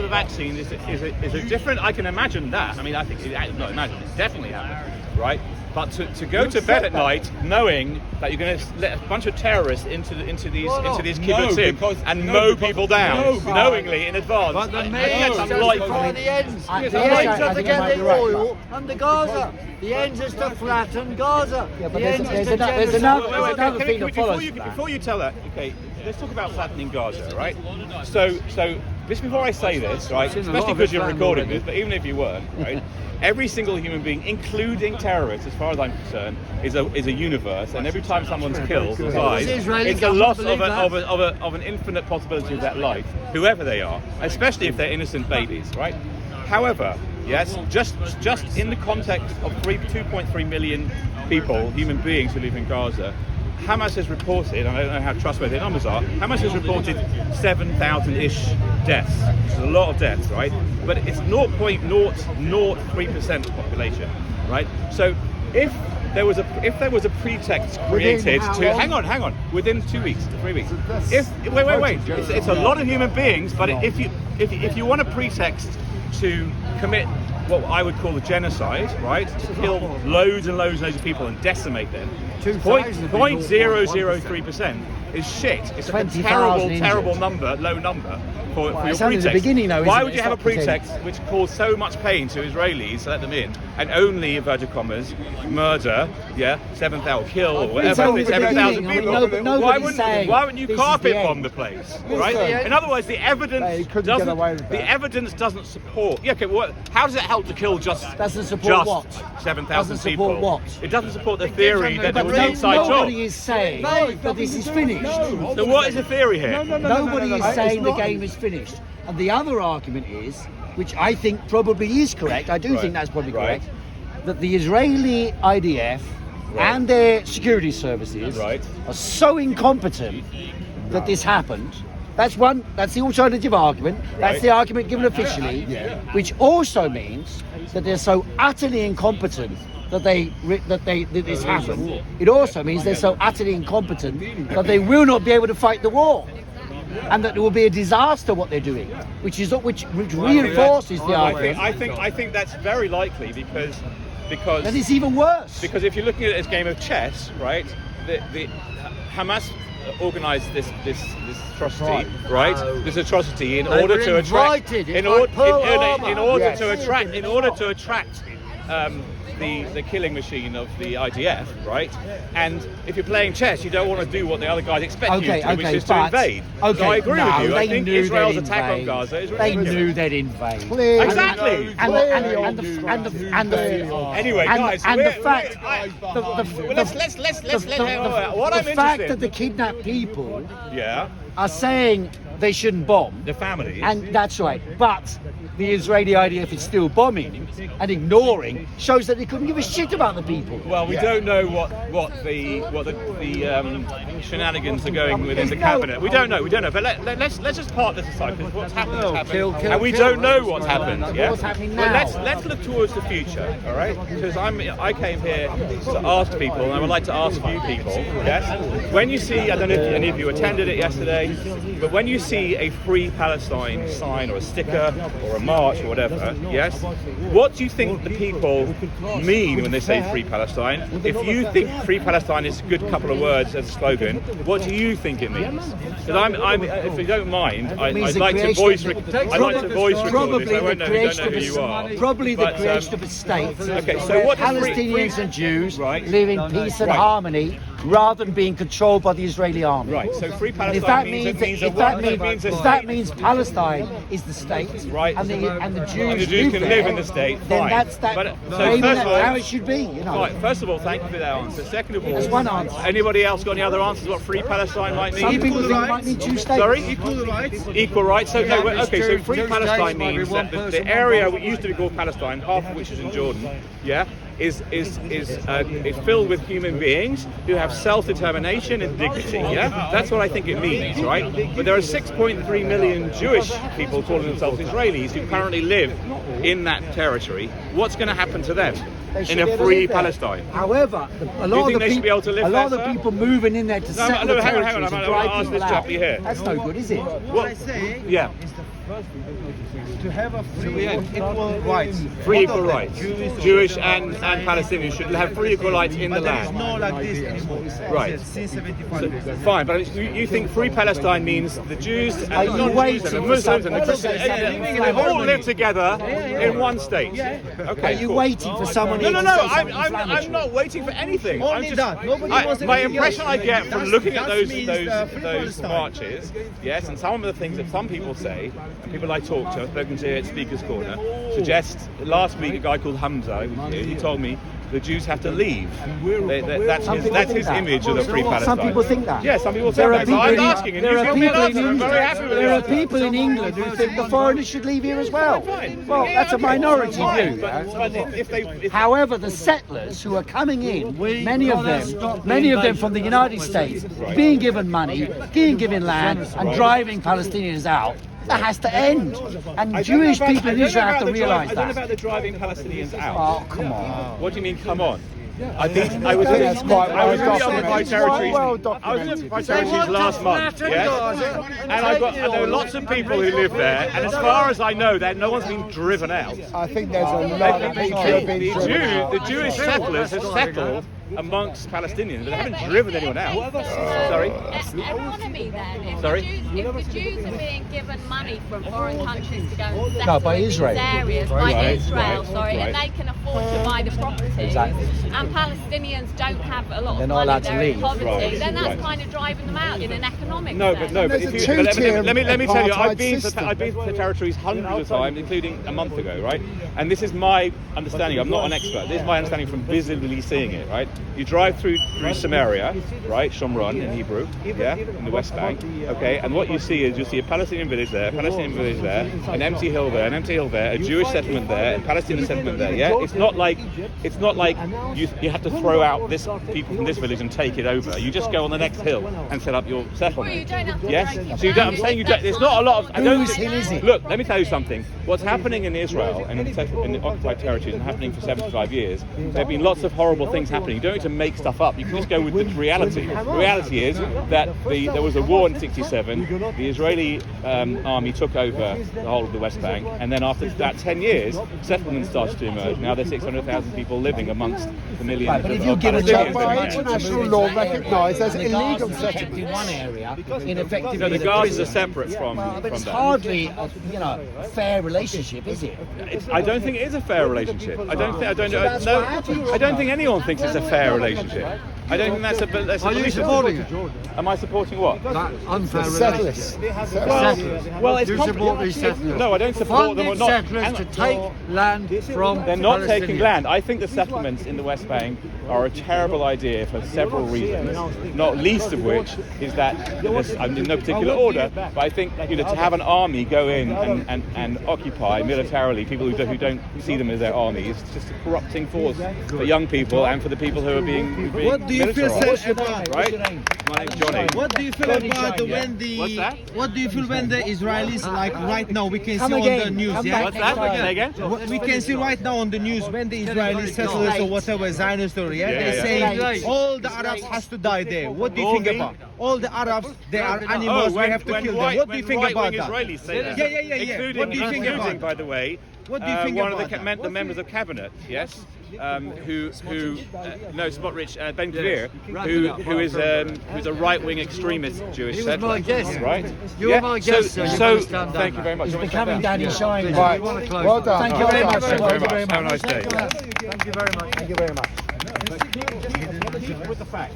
vaccine is a different. I can imagine that. I mean, I think not imagine. It's definitely happened, right? But to go to bed at night knowing that you're going to let a bunch of terrorists into these kibbutzim and mow people down knowingly in advance, but the that's unlikely. The ends are to get the oil under Gaza. The ends is to flatten Gaza. Yeah, but the ends is to there's another thing that follows Before you tell that, okay, let's talk about flattening Gaza, right? So just before I say this, right, especially because you're recording this, but even if you weren't, right, every single human being, including terrorists, as far as I'm concerned, is a universe, and every time someone's killed or dies, it's a loss of an infinite possibility of that life, whoever they are, especially if they're innocent babies, right? However, yes, just in the context of 2.3 million people, human beings who live in Gaza, Hamas has reported, and I don't know how trustworthy the numbers are, Hamas has reported 7,000-ish deaths, which is a lot of deaths, right? But it's 0.003% of the population, right? So if there was a pretext created to hang on within 2 weeks, 3 weeks. Wait, it's a lot of human beings, but if you want a pretext to commit what I would call a genocide, right? To kill loads and loads and loads of people and decimate them. 0.003% is shit. It's a terrible number, low number for your pretext. Why would you have a pretext which caused so much pain to Israelis to let them in and only, inverted commas, murder, 7,000, kill or whatever, 7,000 people? Why wouldn't you carpet bomb the place, right? In other words, the evidence doesn't support. Yeah, okay. How does it help to kill just 7,000 people? What? It doesn't support the theory that there was an inside job. Nobody is saying that this is finished. So what is the theory here? Nobody is saying the game is finished. And the other argument is, which I think probably is correct, I do think that's probably correct, that the Israeli IDF and their security services are so incompetent that this happened. That's the alternative argument. That's the argument given officially, which also means that they're so utterly incompetent that this happened. It also means they're so utterly incompetent that they will not be able to fight the war, and that it will be a disaster what they're doing, which reinforces the argument. I think that's very likely because and it's even worse. Because if you're looking at it as a game of chess, right? The Hamas organised this atrocity, right? This atrocity in order to attract the killing machine of the IDF, right? And if you're playing chess, you don't want to do what the other guys expect you to do, which is to invade. So I agree with you. I think Israel's attack on Gaza is ridiculous. They knew they'd invade. Exactly. Anyway, guys, the fact that the kidnapped people are saying they shouldn't bomb the families, and that's right, but the Israeli IDF is still bombing and ignoring, shows that they couldn't give a shit about the people. Well, we don't know what the shenanigans are going within the cabinet. We don't know. But let's just part this aside, because what's happened has happened, and we don't know what's happened. Yeah. What's happening now? But let's look towards the future, all right? Because I came here to ask people, and I would like to ask you people. Yes. When you see, I don't know if any of you attended it yesterday, but when you see a Free Palestine sign or a sticker or a march or whatever, yes, what do you think the people mean when they say Free Palestine? If you think Free Palestine is a good couple of words as a slogan, what do you think it means? Because I'm if you don't mind, I'd like to voice record this. I won't know who you are. Probably the creation of a state. Okay, so what Palestinians and Jews live in peace and harmony, rather than being controlled by the Israeli army. Right. So Free Palestine if that means Palestine is the state, right, and the Jews can live in the state, then fine. Maybe that's how it should be. Right, first of all, thank you for that answer. Second of all, that's one answer. Anybody else got any other answers what Free Palestine might mean? Some people think it might mean two states. Sorry? Equal rights. Equal rights. So so Free Palestine means that the area which used to be called Palestine, half of which is in Jordan, is filled with human beings who have self-determination and dignity. Yeah, that's what I think it means, right? But there are 6.3 million Jewish people calling themselves Israelis who currently live in that territory. What's going to happen to them in a free Palestine? However, a lot of the people moving in there to settle the territories and drive people out. That's no good, is it? What I say is to have a free equal rights. Free equal rights. Jewish and Palestinians should have free equal rights in the But there is land. no like this anymore. Right. Since 75. Fine, but you think free Palestine means the Jews and Are the you non-Jews and waiting the for Muslims and the some- Christians and they all live together in one state? Okay. Are you cool. waiting for someone No, here no, to no. say something I'm inflammatory? not waiting for anything. Only I'm just, that. Nobody wants my anything impression else. I get from That's- looking at that those means, free those Palestine. marches, yes, and some of the things that some people say, and people I talk to, I've spoken to at Speaker's Corner, suggest. Last week, a guy called Hamza, he told me the Jews have to leave. That's Some people his think that. image of the free Palestine. Some people think that. Yeah, some people say There are that. So people I'm in- asking, and there you are give me an people in answer. I'm very England- happy with There the are answer. people in England who think the foreigners should leave here as well. Fine. Well, Yeah, that's a okay, minority fine, view. but if However, the settlers who are coming in, We many of gotta them stop from the United States, being given money, being given land, and driving Palestinians out, that has to end. And Jewish people in Israel have to realise I don't know that. about the driving Palestinians out. Oh, come on. What do you mean, come on? I was in That's quite I was in the well occupied documented. territories. Well I was in the documented. occupied territories last month, yes? And I know lots of people who live there, and as far as I know, no one's been driven out. I think there's a lot of people who have been driven out. The Jewish settlers have settled amongst Palestinians, but they haven't driven anyone out. Sorry? Economy then. If Sorry? if the Jews are being given money from foreign countries to go and settle No, by in these Israel. areas, by Right, Israel, right, sorry, and right. they can afford to buy the properties, Exactly. and Palestinians don't have a lot They're of not money, allowed to they're in leave. poverty, Right, then that's right. kind of driving them out in an economic No, sense. but no, but There's if a you, two-tier let me tell you, I've apartheid been system. to territories hundreds of times, including a month ago, right? And this is my understanding. I'm not an expert. This is my understanding from visibly seeing it, right? You drive through Samaria, right? Shomron in Hebrew, yeah, in the West Bank, okay. And what you see is a Palestinian village there, an empty hill there, a Jewish settlement there, a Palestinian settlement there. Yeah, it's not like you have to throw out this people from this village and take it over. You just go on the next hill and set up your settlement. Well, you don't have to Yes, break it so you don't. down. I'm saying you don't. There's not a lot of. I don't Whose hill is it? Look, let me tell you something. What's happening in Israel and in the occupied territories and happening for 75 years, there have been lots of horrible things happening. You don't need to make stuff up. You can just go with the reality. The reality is that there was a war in '67. The Israeli army took over the whole of the West Bank, and then after that 10 years, settlements started to emerge. Now there's 600,000 people living amongst the millions Right, but of if you're given Palestinians But living by there. international law recognised as And the illegal Gaza's kept settlement. in one area, ineffectively. No, the in a Gazas prison. are separate from But it's that. hardly a fair relationship, is it? I don't think it is a fair relationship. I don't that's no, what happened. I don't think anyone thinks it's a fair relationship. I don't think that's a. Are you supporting it? Am I supporting what? That unfair Settlers. relationship. Well, it's You support these settlers. No, I don't support them or Funded not. settlers Hang to on. take land from They're not taking Palestinians. land. I think the settlements in the West Bank are a terrible idea for several reasons. Not least of which is that, in no particular order, but I think to have an army go in and occupy militarily people who don't see them as their army is just a corrupting force for young people and for the people who are being What do you feel militarised. said about? Right? My name's Johnny. What do you feel about when What's that? What do you feel when the Israelis, like right now, we can Come see on again, the news, come yeah? back What's that? Say again? What we can see right now on the news when the Israeli settlers or whatever Zionist or Yeah, they're yeah. saying all the Arabs has to die there. What do you think about all the Arabs? They are animals. We have to kill them. What do you think about that? Israelis say that. Yeah. Including, What do you think including, about by the way, What do you think one about of that? the members of cabinet, yes, no, Smotrich, Ben Gvir, who's a right-wing extremist Jewish He was settler, my guest. right? You were my guest, so you better stand down thank you now. very much. He's You want me to becoming stand down? Danny Shine. Right. want to close Well it. done. Thank you very much. Thank you very Thank you much. Have a nice day. Thank you very much. Thank you very much. With the facts.